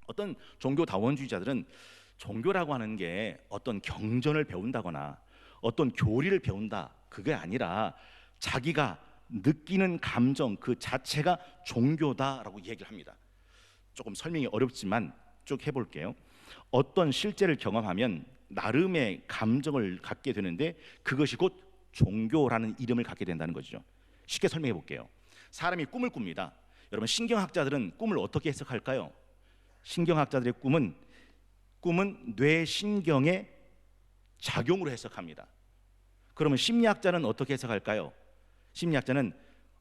어떤 종교 다원주의자들은 종교라고 하는 게 어떤 경전을 배운다거나 어떤 교리를 배운다, 그게 아니라 자기가 느끼는 감정 그 자체가 종교다라고 얘기를 합니다. 조금 설명이 어렵지만 쭉 해볼게요. 어떤 실제를 경험하면 나름의 감정을 갖게 되는데 그것이 곧 종교라는 이름을 갖게 된다는 거죠. 쉽게 설명해 볼게요. 사람이 꿈을 꿉니다. 여러분, 신경학자들은 꿈을 어떻게 해석할까요? 신경학자들의 꿈은 뇌신경의 작용으로 해석합니다. 그러면 심리학자는 어떻게 해석할까요? 심리학자는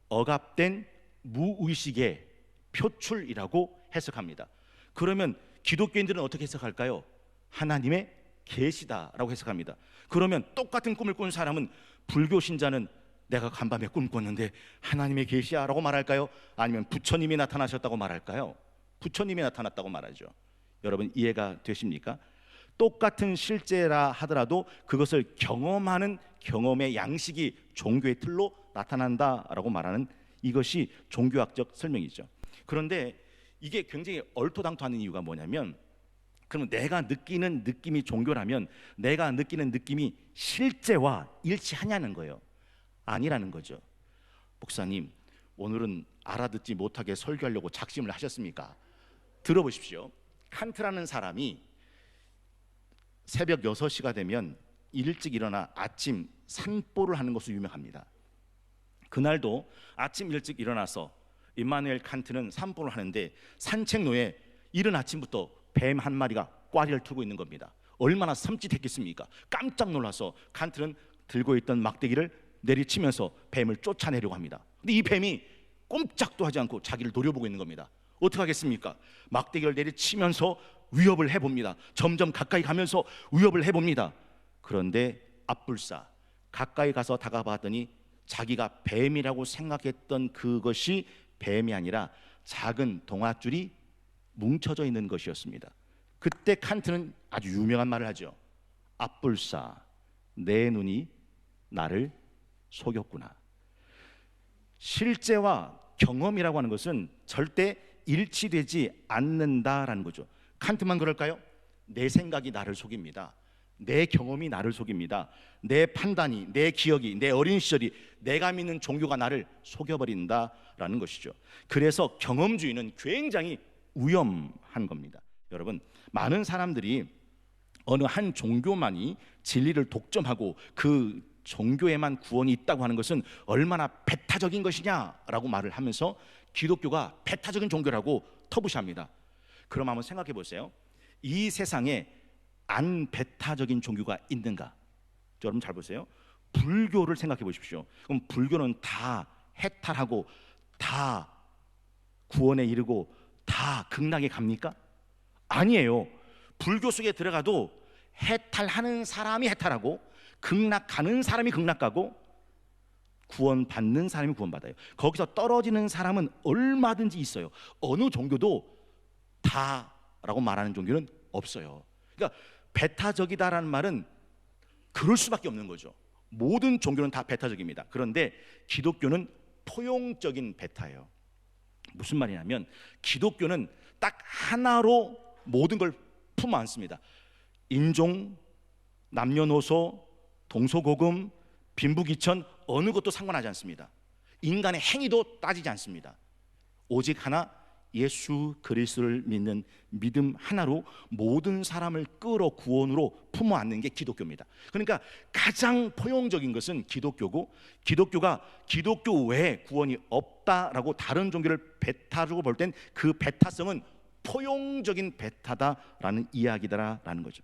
억압된 무의식의 표출이라고 해석합니다. 그러면 기독교인들은 어떻게 해석할까요? 하나님의 계시다라고 해석합니다. 그러면 똑같은 꿈을 꾼 사람은 불교 신자는 내가 간밤에 꿈 꿨는데 하나님의 계시야라고 말할까요? 아니면 부처님이 나타나셨다고 말할까요? 부처님이 나타났다고 말하죠. 여러분, 이해가 되십니까? 똑같은 실제라 하더라도 그것을 경험하는 경험의 양식이 종교의 틀로 나타난다라고 말하는, 이것이 종교학적 설명이죠. 그런데 이게 굉장히 얼토당토하는 이유가 뭐냐면, 그러면 내가 느끼는 느낌이 종교라면 내가 느끼는 느낌이 실제와 일치하냐는 거예요. 아니라는 거죠. 목사님, 오늘은 알아듣지 못하게 설교하려고 작심을 하셨습니까? 들어보십시오. 칸트라는 사람이 새벽 6시가 되면 일찍 일어나 아침 산보를 하는 것으로 유명합니다. 그날도 아침 일찍 일어나서 임마누엘 칸트는 산보를 하는데 산책로에 이른 아침부터 뱀 한 마리가 꽈리를 틀고 있는 겁니다. 얼마나 섬찟했겠습니까? 깜짝 놀라서 칸트는 들고 있던 막대기를 내리치면서 뱀을 쫓아내려고 합니다. 근데 이 뱀이 꼼짝도 하지 않고 자기를 노려보고 있는 겁니다. 어떻게 하겠습니까? 막대기를 내리치면서 위협을 해봅니다. 점점 가까이 가면서 위협을 해봅니다. 그런데 앞불사 가까이 가서 다가봤더니 자기가 뱀이라고 생각했던 그것이 뱀이 아니라 작은 동아줄이 뭉쳐져 있는 것이었습니다. 그때 칸트는 아주 유명한 말을 하죠. 앞불사, 내 눈이 나를 속였구나. 실제와 경험이라고 하는 것은 절대 일치되지 않는다라는 거죠. 칸트만 그럴까요? 내 생각이 나를 속입니다. 내 경험이 나를 속입니다. 내 판단이, 내 기억이, 내 어린 시절이, 내가 믿는 종교가 나를 속여버린다라는 것이죠. 그래서 경험주의는 굉장히 위험한 겁니다. 여러분, 많은 사람들이 어느 한 종교만이 진리를 독점하고 그 종교에만 구원이 있다고 하는 것은 얼마나 배타적인 것이냐라고 말을 하면서 기독교가 배타적인 종교라고 터부시합니다. 그럼 한번 생각해 보세요. 이 세상에 안 배타적인 종교가 있는가? 여러분 잘 보세요. 불교를 생각해 보십시오. 그럼 불교는 다 해탈하고 다 구원에 이르고 다 극락에 갑니까? 아니에요. 불교 속에 들어가도 해탈하는 사람이 해탈하고 극락 가는 사람이 극락 가고 구원 받는 사람이 구원 받아요. 거기서 떨어지는 사람은 얼마든지 있어요. 어느 종교도 다라고 말하는 종교는 없어요. 그러니까 배타적이다라는 말은 그럴 수밖에 없는 거죠. 모든 종교는 다 배타적입니다. 그런데 기독교는 포용적인 배타예요. 무슨 말이냐면 기독교는 딱 하나로 모든 걸 품어 안습니다. 인종, 남녀노소, 동서고금, 빈부귀천 어느 것도 상관하지 않습니다. 인간의 행위도 따지지 않습니다. 오직 하나 예수 그리스도를 믿는 믿음 하나로 모든 사람을 끌어 구원으로 품어 안는 게 기독교입니다. 그러니까 가장 포용적인 것은 기독교고, 기독교가 기독교 외에 구원이 없다라고 다른 종교를 배타라고 볼 땐 그 배타성은 포용적인 배타다라는 이야기다라는 거죠.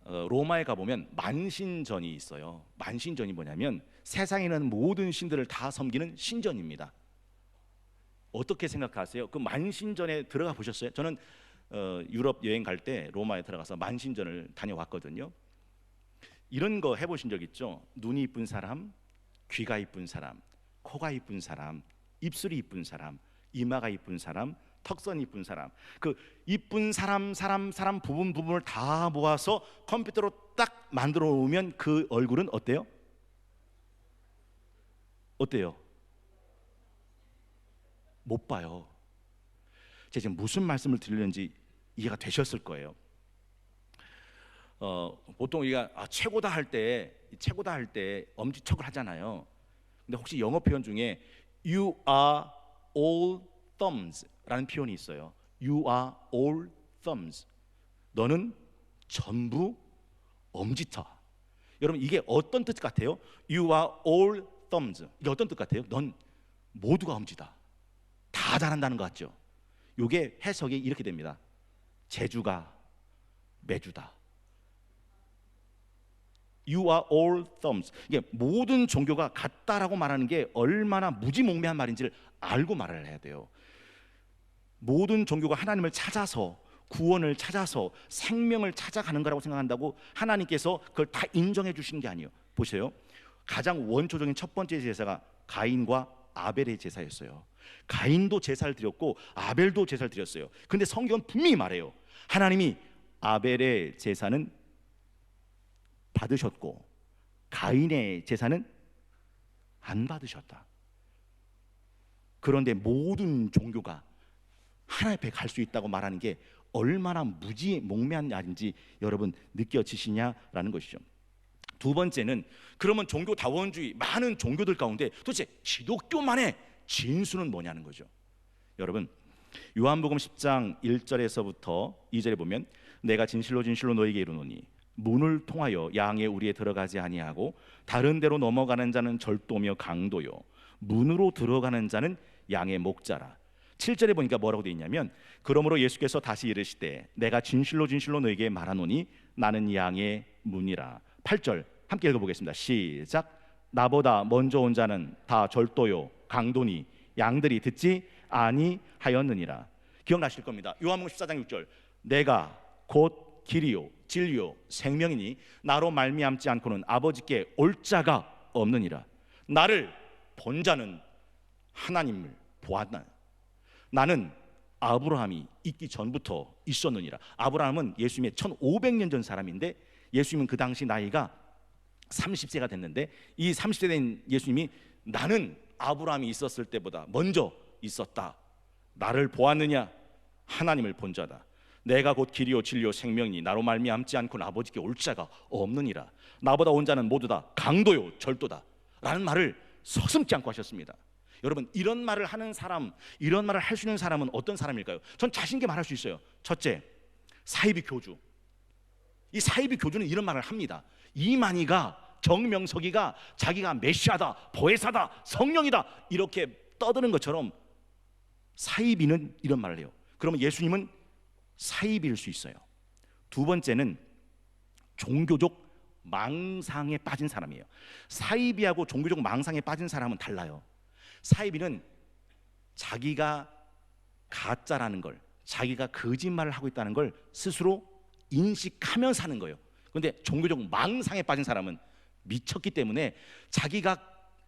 로마에 가보면 만신전이 있어요. 만신전이 뭐냐면 세상에 있는 모든 신들을 다 섬기는 신전입니다. 어떻게 생각하세요? 그 만신전에 들어가 보셨어요? 저는 유럽 여행 갈 때 로마에 들어가서 만신전을 다녀왔거든요. 이런 거 해보신 적 있죠? 눈이 이쁜 사람, 귀가 이쁜 사람, 코가 이쁜 사람, 입술이 이쁜 사람, 이마가 이쁜 사람, 턱선이 이쁜 사람, 그 이쁜 사람 부분을 다 모아서 컴퓨터로 딱 만들어 놓으면 그 얼굴은 어때요? 어때요? 못 봐요. 제가 지금 무슨 말씀을 드리는지 이해가 되셨을 거예요. 보통 우리가 최고다 할 때 엄지척을 하잖아요. 근데 혹시 영어 표현 중에 You are all thumbs라는 표현이 있어요. You are all thumbs. 너는 전부 엄지터. 여러분 이게 어떤 뜻 같아요? You are all thumbs. 이게 어떤 뜻 같아요? 넌 모두가 엄지다. 다 잘한다는 것 같죠? 이게 해석이 이렇게 됩니다. 제주가 매주다. You are all thumbs. 이게 모든 종교가 같다라고 말하는 게 얼마나 무지몽매한 말인지를 알고 말을 해야 돼요. 모든 종교가 하나님을 찾아서 구원을 찾아서 생명을 찾아가는 거라고 생각한다고 하나님께서 그걸 다 인정해 주시는 게 아니에요. 보세요. 가장 원초적인 첫 번째 제사가 가인과 아벨의 제사였어요. 가인도 제사를 드렸고 아벨도 제사를 드렸어요. 근데 성경은 분명히 말해요. 하나님이 아벨의 제사는 받으셨고 가인의 제사는 안 받으셨다. 그런데 모든 종교가 하나님 앞에 갈 수 있다고 말하는 게 얼마나 무지몽매한 말인지 여러분 느껴지시냐라는 것이죠. 두 번째는 그러면 종교다원주의 많은 종교들 가운데 도대체 기독교만의 진수는 뭐냐는 거죠. 여러분 요한복음 10장 1절에서부터 2절에 보면 내가 진실로 진실로 너에게 이르노니 문을 통하여 양의 우리에 들어가지 아니하고 다른 데로 넘어가는 자는 절도며 강도요 문으로 들어가는 자는 양의 목자라. 7절에 보니까 뭐라고 되어 있냐면 그러므로 예수께서 다시 이르시되 내가 진실로 진실로 너에게 말하노니 나는 양의 문이라. 8절 함께 읽어보겠습니다. 시작. 나보다 먼저 온 자는 다 절도요 강도니 양들이 듣지 아니하였느니라. 기억나실 겁니다. 요한복음 14장 6절 내가 곧 길이요 진리요 생명이니 나로 말미암지 않고는 아버지께 올 자가 없느니라. 나를 본 자는 하나님을 보았나. 나는 아브라함이 있기 전부터 있었느니라. 아브라함은 예수님의 1500년 전 사람인데 예수님은 그 당시 나이가 30세가 됐는데 이 30세 된 예수님이 나는 아브라함이 있었을 때보다 먼저 있었다. 나를 보았느냐? 하나님을 본 자다. 내가 곧 길이요 진리요 생명이니 나로 말미암지 않고는 아버지께 올 자가 없느니라. 나보다 온 자는 모두 다 강도요 절도다 라는 말을 서슴지 않고 하셨습니다. 여러분 이런 말을 하는 사람, 이런 말을 할 수 있는 사람은 어떤 사람일까요? 전 자신 있게 말할 수 있어요. 첫째, 사이비 교주. 이 사이비 교주는 이런 말을 합니다. 이만희가 정명석이가 자기가 메시아다, 보혜사다, 성령이다 이렇게 떠드는 것처럼 사이비는 이런 말을 해요. 그러면 예수님은 사이비일 수 있어요. 두 번째는 종교적 망상에 빠진 사람이에요. 사이비하고 종교적 망상에 빠진 사람은 달라요. 사이비는 자기가 가짜라는 걸, 자기가 거짓말을 하고 있다는 걸 스스로 인식하며 사는 거예요. 그런데 종교적 망상에 빠진 사람은 미쳤기 때문에 자기가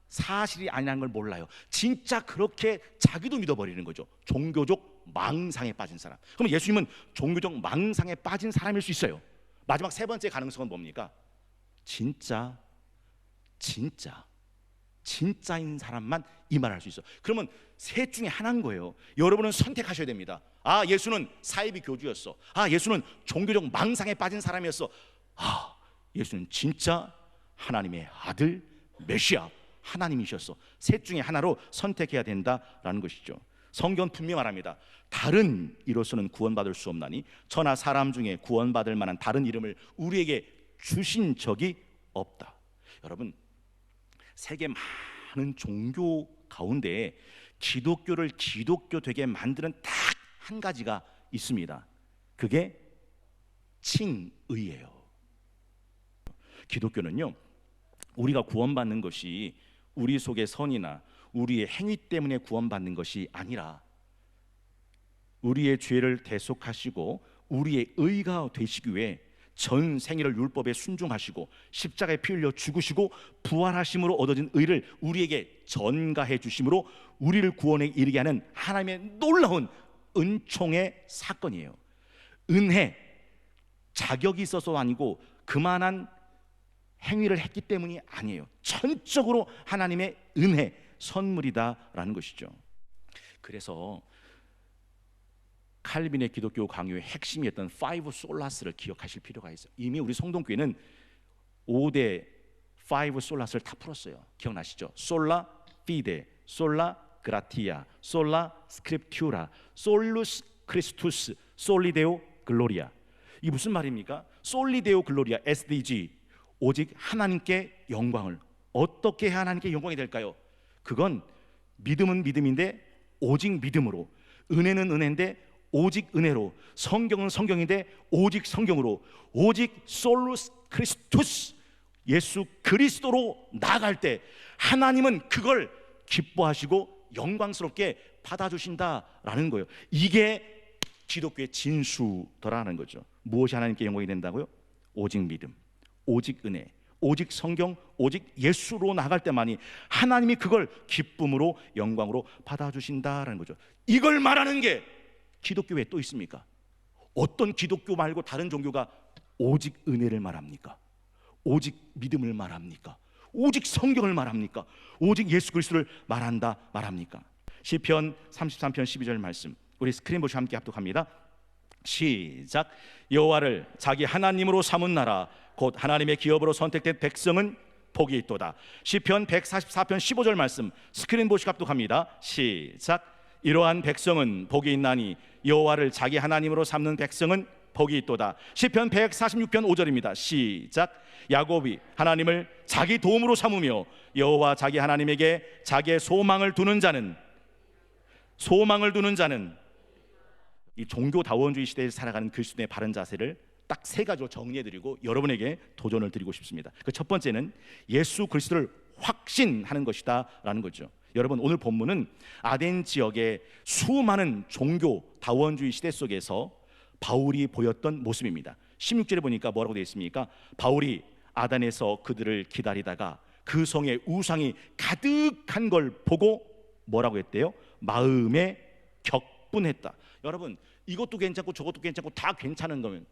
사실이 아니라는 걸 몰라요. 진짜 그렇게 자기도 믿어버리는 거죠. 종교적 망상에 빠진 사람. 그럼 예수님은 종교적 망상에 빠진 사람일 수 있어요. 마지막 세 번째 가능성은 뭡니까? 진짜인 사람만 이 말을 할 수 있어. 그러면 셋 중에 하나인 거예요. 여러분은 선택하셔야 됩니다. 아, 예수는 사이비 교주였어. 아, 예수는 종교적 망상에 빠진 사람이었어. 아, 예수는 진짜 하나님의 아들 메시아 하나님이셨어. 셋 중에 하나로 선택해야 된다라는 것이죠. 성경은 분명 말합니다. 다른 이로서는 구원받을 수 없나니 저나 사람 중에 구원받을 만한 다른 이름을 우리에게 주신 적이 없다. 여러분 세계 많은 종교 가운데 기독교를 기독교 되게 만드는 딱 한 가지가 있습니다. 그게 칭의예요. 기독교는요 우리가 구원받는 것이 우리 속의 선이나 우리의 행위 때문에 구원받는 것이 아니라 우리의 죄를 대속하시고 우리의 의가 되시기 위해 전 생애를 율법에 순종하시고 십자가에 피 흘려 죽으시고 부활하심으로 얻어진 의를 우리에게 전가해 주심으로 우리를 구원에 이르게 하는 하나님의 놀라운 은총의 사건이에요. 은혜, 자격이 있어서 아니고 그만한 행위를 했기 때문이 아니에요. 전적으로 하나님의 은혜, 선물이다라는 것이죠. 그래서 칼빈의 기독교 강요의 핵심이었던 파이브 솔라스를 기억하실 필요가 있어요. 이미 우리 성동교회는 5대 파이브 솔라스를 다 풀었어요. 기억나시죠? 솔라 피데, 솔라 그라티아, 솔라 스크립튜라, 솔루스 크리스투스, 솔리데오 글로리아. 이게 무슨 말입니까? 솔리데오 글로리아, SDG, 오직 하나님께 영광을. 어떻게 해야 하나님께 영광이 될까요? 그건 믿음은 믿음인데 오직 믿음으로, 은혜는 은혜인데 오직 은혜로, 성경은 성경인데 오직 성경으로, 오직 솔루스 크리스투스, 예수 그리스도로 나아갈 때 하나님은 그걸 기뻐하시고 영광스럽게 받아주신다라는 거예요. 이게 기독교의 진수더라는 거죠. 무엇이 하나님께 영광이 된다고요? 오직 믿음, 오직 은혜, 오직 성경, 오직 예수로 나갈 때만이 하나님이 그걸 기쁨으로 영광으로 받아주신다라는 거죠. 이걸 말하는 게 기독교에 또 있습니까? 어떤 기독교 말고 다른 종교가 오직 은혜를 말합니까? 오직 믿음을 말합니까? 오직 성경을 말합니까? 오직 예수 그리스도를 말합니까? 시편 33편 12절 말씀, 우리 스크린 보시 함께 합독합니다. 시작. 여호와를 자기 하나님으로 삼은 나라, 곧 하나님의 기업으로 선택된 백성은 복이 있도다. 시편 144편 15절 말씀, 스크린 보시 합독합니다. 시작. 이러한 백성은 복이 있나니 여호와를 자기 하나님으로 삼는 백성은 복이 있도다. 시편 146편 5절입니다. 시작. 야곱이 하나님을 자기 도움으로 삼으며 여호와 자기 하나님에게 자기의 소망을 두는 자는 이 종교다원주의 시대에 살아가는 그리스도인의 바른 자세를 딱 세 가지로 정리해드리고 여러분에게 도전을 드리고 싶습니다. 그 첫 번째는 예수 그리스도를 확신하는 것이다 라는 거죠. 여러분, 오늘 본문은 아덴 지역의 수많은 종교다원주의 시대 속에서 바울이 보였던 모습입니다. 16절에 보니까 뭐라고 되어 있습니까? 바울이 아단에서 그들을 기다리다가 그 성에 우상이 가득한 걸 보고 뭐라고 했대요? 마음에 격분했다. 여러분, 이것도 괜찮고 저것도 괜찮고 다 괜찮은 거면,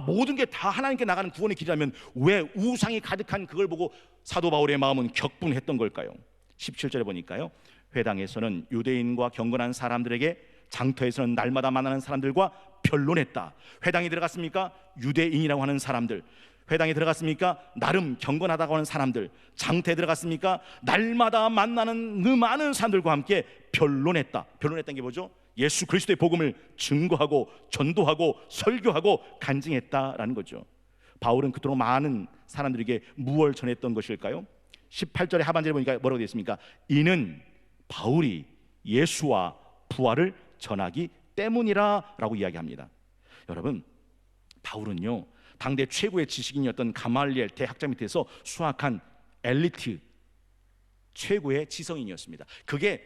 모든 게 다 하나님께 나가는 구원의 길이라면 왜 우상이 가득한 그걸 보고 사도 바울의 마음은 격분했던 걸까요? 17절에 보니까요, 회당에서는 유대인과 경건한 사람들에게, 장터에서는 날마다 만나는 사람들과 변론했다. 회당에 들어갔습니까? 유대인이라고 하는 사람들. 회당에 들어갔습니까? 나름 경건하다고 하는 사람들. 장터에 들어갔습니까? 날마다 만나는 그 많은 사람들과 함께 변론했다. 변론했다는 게 뭐죠? 예수 그리스도의 복음을 증거하고 전도하고 설교하고 간증했다라는 거죠. 바울은 그토록 많은 사람들에게 무엇을 전했던 것일까요? 18절의 하반절에 보니까 뭐라고 되어 있습니까? 이는 바울이 예수와 부활을 전하기 때문이라 라고 이야기합니다. 여러분, 바울은요, 당대 최고의 지식인이었던 가말리엘 대학자 밑에서 수학한 엘리트 최고의 지성인이었습니다. 그게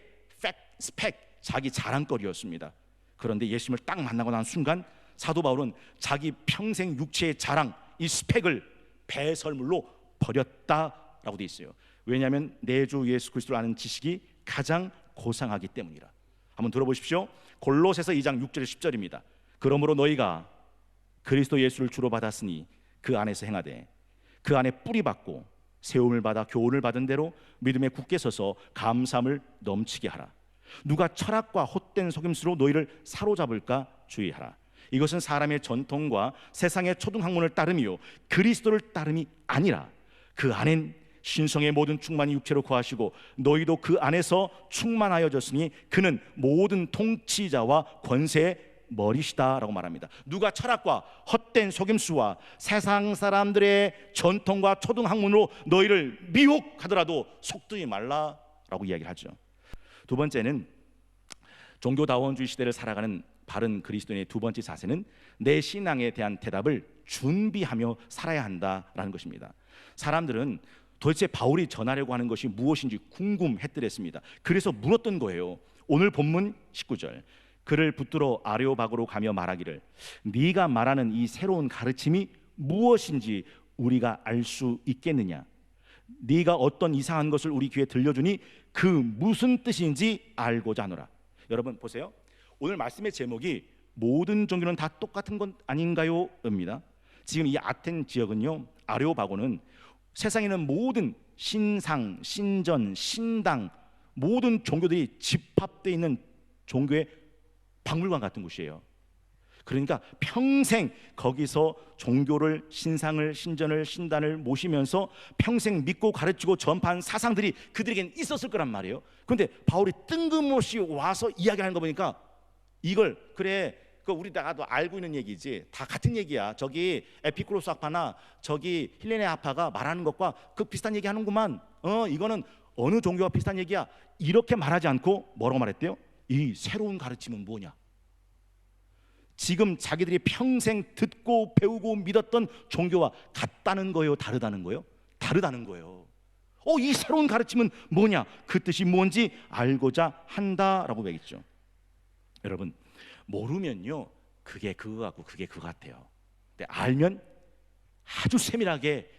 스펙, 자기 자랑거리였습니다. 그런데 예수님을 딱 만나고 난 순간 사도 바울은 자기 평생 육체의 자랑, 이 스펙을 배설물로 버렸다라고 돼 있어요. 왜냐하면 내 주 예수 그리스도를 아는 지식이 가장 고상하기 때문이라. 한번 들어보십시오. 골로새서 2장 6절 10절입니다. 그러므로 너희가 그리스도 예수를 주로 받았으니 그 안에서 행하되 그 안에 뿌리 받고 세움을 받아 교훈을 받은 대로 믿음에 굳게 서서 감사함을 넘치게 하라. 누가 철학과 헛된 속임수로 너희를 사로잡을까 주의하라. 이것은 사람의 전통과 세상의 초등학문을 따름이요 그리스도를 따름이 아니라 그 안엔 신성의 모든 충만이 육체로 거하시고 너희도 그 안에서 충만하여졌으니 그는 모든 통치자와 권세의 머리시다라고 말합니다. 누가 철학과 헛된 속임수와 세상 사람들의 전통과 초등학문으로 너희를 미혹하더라도 속들지 말라라고 이야기하죠. 두 번째는 종교다원주의 시대를 살아가는 바른 그리스도인의 두 번째 자세는 내 신앙에 대한 대답을 준비하며 살아야 한다라는 것입니다. 사람들은 도대체 바울이 전하려고 하는 것이 무엇인지 궁금했더랬습니다. 그래서 물었던 거예요. 오늘 본문 19절, 그를 붙들어 아레오바고로 가며 말하기를 네가 말하는 이 새로운 가르침이 무엇인지 우리가 알 수 있겠느냐? 네가 어떤 이상한 것을 우리 귀에 들려주니 그 무슨 뜻인지 알고자 하노라. 여러분 보세요. 오늘 말씀의 제목이 모든 종교는 다 똑같은 건 아닌가요? 입니다. 지금 이 아텐 지역은요, 아레오바고는 세상에 있는 모든 신상, 신전, 신당, 모든 종교들이 집합되어 있는 종교의 박물관 같은 곳이에요. 그러니까 평생 거기서 종교를, 신상을, 신전을, 신단을 모시면서 평생 믿고 가르치고 전파한 사상들이 그들에게는 있었을 거란 말이에요. 그런데 바울이 뜬금없이 와서 이야기하는 거 보니까 이걸, 그래, 그 우리 다도 알고 있는 얘기지, 다 같은 얘기야. 저기 에피쿠로스 학파나 저기 힐레네 학파가 말하는 것과 그 비슷한 얘기 하는구만. 이거는 어느 종교와 비슷한 얘기야. 이렇게 말하지 않고 뭐라고 말했대요? 이 새로운 가르침은 뭐냐? 지금 자기들이 평생 듣고 배우고 믿었던 종교와 같다는 거예요, 다르다는 거예요? 다르다는 거예요. 이 새로운 가르침은 뭐냐? 그 뜻이 뭔지 알고자 한다라고 얘기했죠. 여러분, 모르면요 그게 그거 같고 그게 그거 같아요. 근데 알면 아주 세밀하게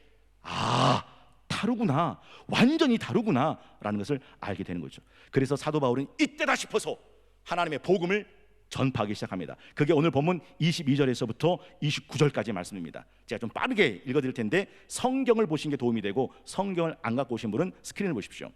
다르구나, 완전히 다르구나 라는 것을 알게 되는 거죠. 그래서 사도 바울은 이때다 싶어서 하나님의 복음을 전파하기 시작합니다. 그게 오늘 본문 22절에서부터 29절까지 말씀입니다. 제가 좀 빠르게 읽어드릴 텐데 성경을 보신 게 도움이 되고, 성경을 안 갖고 오신 분은 스크린을 보십시오.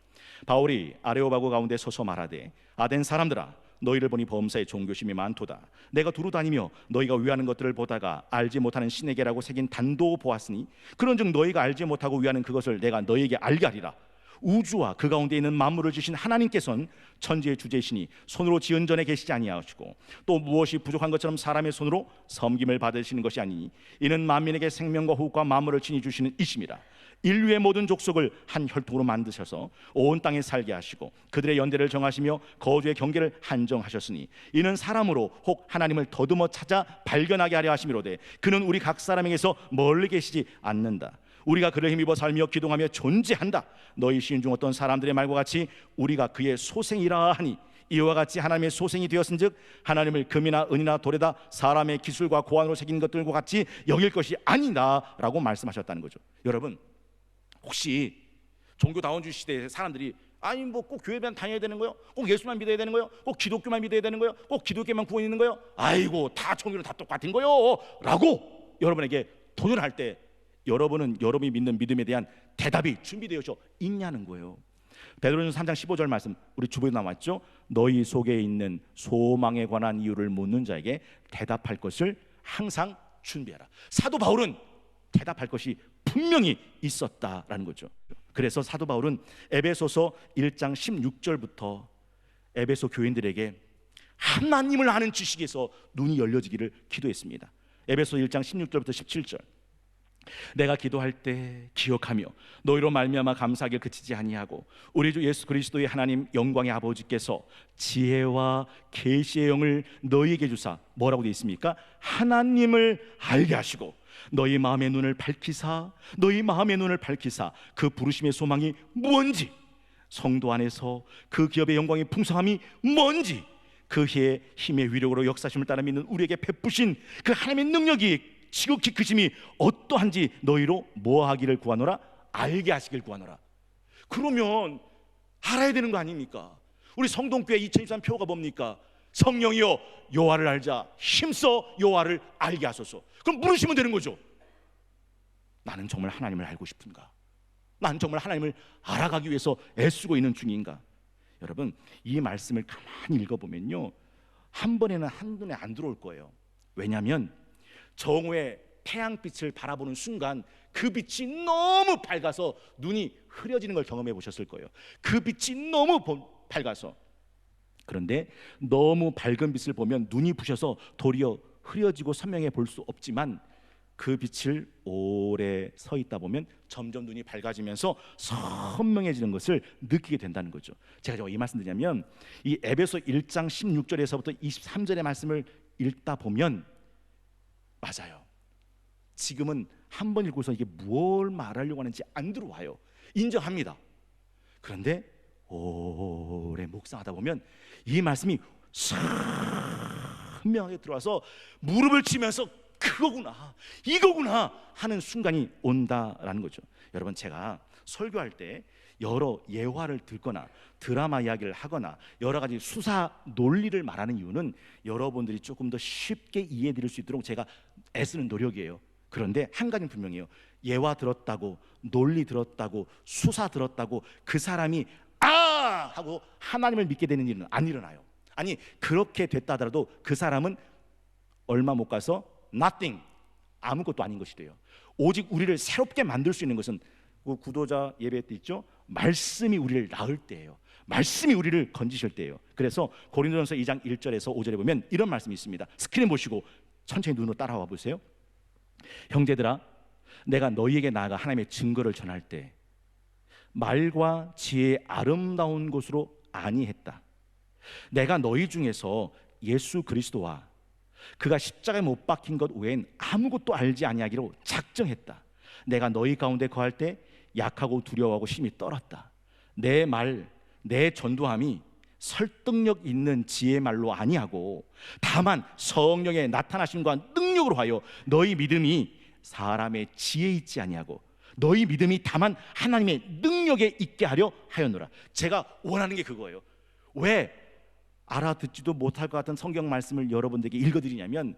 바울이 아레오바고 가운데 서서 말하되, 아덴 사람들아, 너희를 보니 범사에 종교심이 많도다. 내가 두루 다니며 너희가 위하는 것들을 보다가 알지 못하는 신에게라고 새긴 단도 보았으니, 그런즉 너희가 알지 못하고 위하는 그것을 내가 너희에게 알게 하리라. 우주와 그 가운데 있는 만물을 주신 하나님께서는 천지의 주제시니 손으로 지은 전에 계시지 아니하시고, 또 무엇이 부족한 것처럼 사람의 손으로 섬김을 받으시는 것이 아니니, 이는 만민에게 생명과 호흡과 만물을 친히 주시는 이심이라. 인류의 모든 족속을 한 혈통으로 만드셔서 온 땅에 살게 하시고 그들의 연대를 정하시며 거주의 경계를 한정하셨으니, 이는 사람으로 혹 하나님을 더듬어 찾아 발견하게 하려 하심이로되, 그는 우리 각 사람에게서 멀리 계시지 않는다. 우리가 그를 힘입어 살며 기동하며 존재한다. 너희 시인 중 어떤 사람들의 말과 같이 우리가 그의 소생이라 하니, 이와 같이 하나님의 소생이 되었은즉 하나님을 금이나 은이나 돌에다 사람의 기술과 고안으로 새긴 것들과 같이 여길 것이 아니다라고 말씀하셨다는 거죠. 여러분, 혹시 종교다원주의 시대의 사람들이 아니 뭐 꼭 교회만 다녀야 되는 거요? 꼭 예수만 믿어야 되는 거요? 꼭 기독교만 믿어야 되는 거요? 꼭 기독교만 구원 있는 거요? 아이고 다 종교는 다 똑같은 거요 라고 여러분에게 도전할 때, 여러분은 여러분이 믿는 믿음에 대한 대답이 준비되어 있냐는 거예요. 베드로전서 3장 15절 말씀 우리 주부에 나왔죠. 너희 속에 있는 소망에 관한 이유를 묻는 자에게 대답할 것을 항상 준비하라. 사도 바울은 대답할 것이 분명히 있었다라는 거죠. 그래서 사도 바울은 에베소서 1장 16절부터 에베소 교인들에게 하나님을 아는 지식에서 눈이 열려지기를 기도했습니다. 에베소 1장 16절부터 17절. 내가 기도할 때 기억하며 너희로 말미암아 감사하기를 그치지 아니하고, 우리 주 예수 그리스도의 하나님 영광의 아버지께서 지혜와 계시의 영을 너희에게 주사, 뭐라고 되어 있습니까? 하나님을 알게 하시고 너희 마음의 눈을 밝히사 그 부르심의 소망이 뭔지, 성도 안에서 그 기업의 영광의 풍성함이 뭔지, 그 해의 힘의 위력으로 역사심을 따라 믿는 우리에게 베푸신 그 하나님의 능력이 지극히 크심이 어떠한지 너희로 뭐하기를 구하노라? 알게 하시길 구하노라. 그러면 알아야 되는 거 아닙니까? 우리 성동교회 2023 표가 뭡니까? 성령이여 여호와를 알자, 힘써 여호와를 알게 하소서. 그럼 물으시면 되는 거죠. 나는 정말 하나님을 알고 싶은가? 나는 정말 하나님을 알아가기 위해서 애쓰고 있는 중인가? 여러분, 이 말씀을 가만히 읽어보면요, 한 번에는 한눈에 안 들어올 거예요. 왜냐하면 정오의 태양빛을 바라보는 순간 그 빛이 너무 밝아서 눈이 흐려지는 걸 경험해 보셨을 거예요. 그 빛이 너무 밝아서. 그런데 너무 밝은 빛을 보면 눈이 부셔서 도리어 흐려지고 선명해 볼 수 없지만, 그 빛을 오래 서 있다 보면 점점 눈이 밝아지면서 선명해지는 것을 느끼게 된다는 거죠. 제가 이 말씀 드리냐면, 이 에베소 1장 16절에서부터 23절의 말씀을 읽다 보면 맞아요. 지금은 한 번 읽고서 이게 뭘 말하려고 하는지 안 들어와요. 인정합니다. 그런데 오래 묵상하다 보면 이 말씀이 선명하게 들어와서 무릎을 치면서 그거구나, 이거구나 하는 순간이 온다라는 거죠. 여러분, 제가 설교할 때 여러 예화를 들거나 드라마 이야기를 하거나 여러 가지 수사 논리를 말하는 이유는 여러분들이 조금 더 쉽게 이해드릴 수 있도록 제가 애쓰는 노력이에요. 그런데 한 가지는 분명해요. 예화 들었다고, 논리 들었다고, 수사 들었다고 그 사람이 하고 하나님을 믿게 되는 일은 안 일어나요. 아니, 그렇게 됐다 하더라도 그 사람은 얼마 못 가서 nothing, 아무것도 아닌 것이 돼요. 오직 우리를 새롭게 만들 수 있는 것은 그 구도자 예배 때 있죠? 말씀이 우리를 낳을 때예요. 말씀이 우리를 건지실 때예요. 그래서 고린도전서 2장 1절에서 5절에 보면 이런 말씀이 있습니다. 스크린 보시고 천천히 눈으로 따라와 보세요. 형제들아, 내가 너희에게 나아가 하나님의 증거를 전할 때 말과 지혜의 아름다운 것으로 아니했다. 내가 너희 중에서 예수 그리스도와 그가 십자가에 못 박힌 것 외엔 아무것도 알지 아니하기로 작정했다. 내가 너희 가운데 거할 때 약하고 두려워하고 심히 떨었다. 내 말, 내 전도함이 설득력 있는 지혜의 말로 아니하고 다만 성령의 나타나심과 능력으로 하여 너희 믿음이 사람의 지혜에 있지 아니하고 너희 믿음이 다만 하나님의 능력에 있게 하려 하였노라. 제가 원하는 게 그거예요. 왜 알아듣지도 못할 것 같은 성경 말씀을 여러분들에게 읽어드리냐면,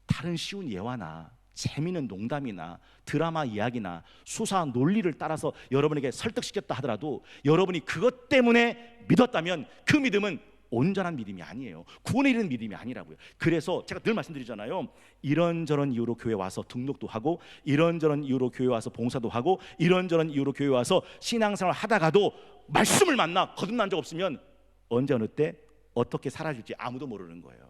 다른 쉬운 예화나 재미있는 농담이나 드라마 이야기나 수사 논리를 따라서 여러분에게 설득시켰다 하더라도 여러분이 그것 때문에 믿었다면 그 믿음은 온전한 믿음이 아니에요. 구원에 이르는 믿음이 아니라고요. 그래서 제가 늘 말씀드리잖아요. 이런저런 이유로 교회 와서 등록도 하고, 이런저런 이유로 교회 와서 봉사도 하고, 이런저런 이유로 교회 와서 신앙생활 하다가도 말씀을 만나 거듭난 적 없으면 언제 어느 때 어떻게 사라질지 아무도 모르는 거예요.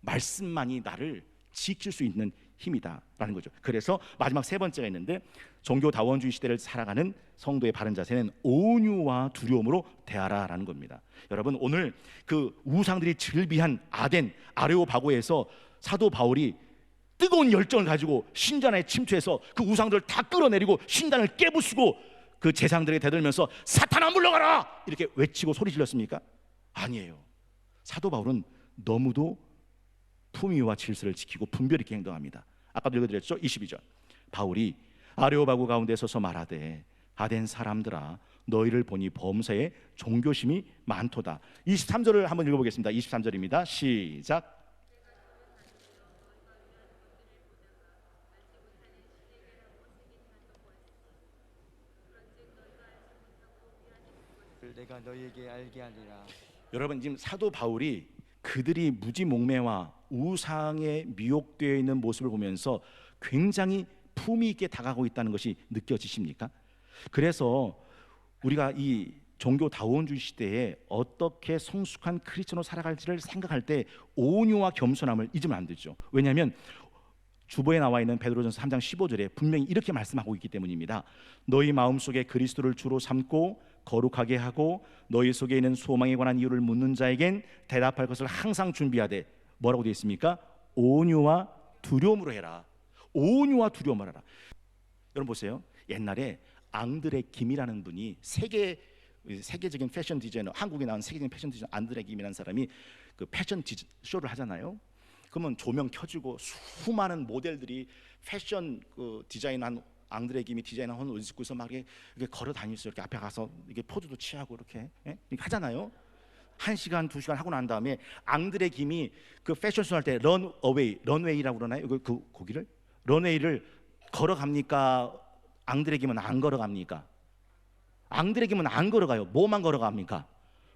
말씀만이 나를 지킬 수 있는 힘이다라는 거죠. 그래서 마지막 세 번째가 있는데, 종교다원주의 시대를 살아가는 성도의 바른 자세는 온유와 두려움으로 대하라라는 겁니다. 여러분, 오늘 그 우상들이 즐비한 아덴 아레오바고에서 사도 바울이 뜨거운 열정을 가지고 신전에 침투해서 그 우상들을 다 끌어내리고 신단을 깨부수고 그 제상들에게 대들면서 사탄아 물러가라 이렇게 외치고 소리 질렀습니까? 아니에요. 사도 바울은 너무도 품위와 질서를 지키고 분별 있게 행동합니다. 아까도 읽어드렸죠? 22절. 바울이 아레오바고 가운데 서서 말하되, 아덴 사람들아, 너희를 보니 범사에 종교심이 많도다. 23절을 한번 읽어보겠습니다. 23절입니다. 시작. 내가 너희에게 알게 하리라. 여러분, 지금 사도 바울이 그들이 무지몽매와 우상에 미혹되어 있는 모습을 보면서 굉장히 품위 있게 다가가고 있다는 것이 느껴지십니까? 그래서 우리가 이 종교다원주의 시대에 어떻게 성숙한 크리스천으로 살아갈지를 생각할 때 온유와 겸손함을 잊으면 안 되죠. 왜냐하면 주보에 나와 있는 베드로전서 3장 15절에 분명히 이렇게 말씀하고 있기 때문입니다. 너희 마음속에 그리스도를 주로 삼고 거룩하게 하고 너희 속에 있는 소망에 관한 이유를 묻는 자에겐 대답할 것을 항상 준비하되, 뭐라고 되어 있습니까? 온유와 두려움으로 해라. 온유와 두려움을 하라. 여러분 보세요. 옛날에 앙드레 김이라는 분이 세계적인 패션 디자이너, 한국에 나온 세계적인 패션 디자이너 앙드레 김이라는 사람이 그 패션 쇼를 하잖아요. 그러면 조명 켜주고 수많은 모델들이 패션 그 디자인한 앙드레 김이 디자인한 옷 입고서 막 이렇게 걸어 다니면서 이렇게 앞에 가서 이게 포즈도 취하고 이렇게 이렇게 하잖아요. 1시간, 2시간 하고 난 다음에 앙드레 김이 그 패션쇼 할 때 런웨이라고 그러나요? 그 거기를 런웨이를 걸어갑니까? 앙드레 김은 안 걸어갑니까? 앙드레 김은 안 걸어가요. 뭐만 걸어갑니까?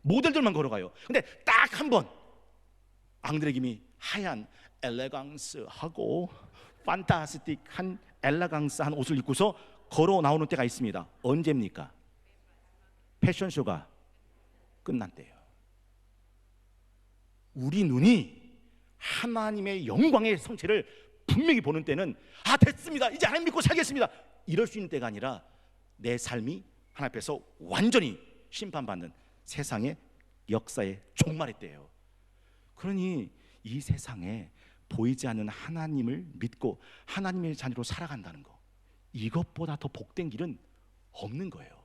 모델들만 걸어가요. 근데 딱 한 번 앙드레 김이 하얀 엘레강스하고 판타스틱한 엘레강스한 옷을 입고서 걸어 나오는 때가 있습니다. 언제입니까? 패션쇼가 끝난 때예요. 우리 눈이 하나님의 영광의 성체를 분명히 보는 때는 아, 됐습니다, 이제 하나님 믿고 살겠습니다, 이럴 수 있는 때가 아니라 내 삶이 하나님 앞에서 완전히 심판받는 세상의 역사의 종말의 때예요. 그러니 이 세상에 보이지 않는 하나님을 믿고 하나님의 자녀로 살아간다는 거, 이것보다 더 복된 길은 없는 거예요.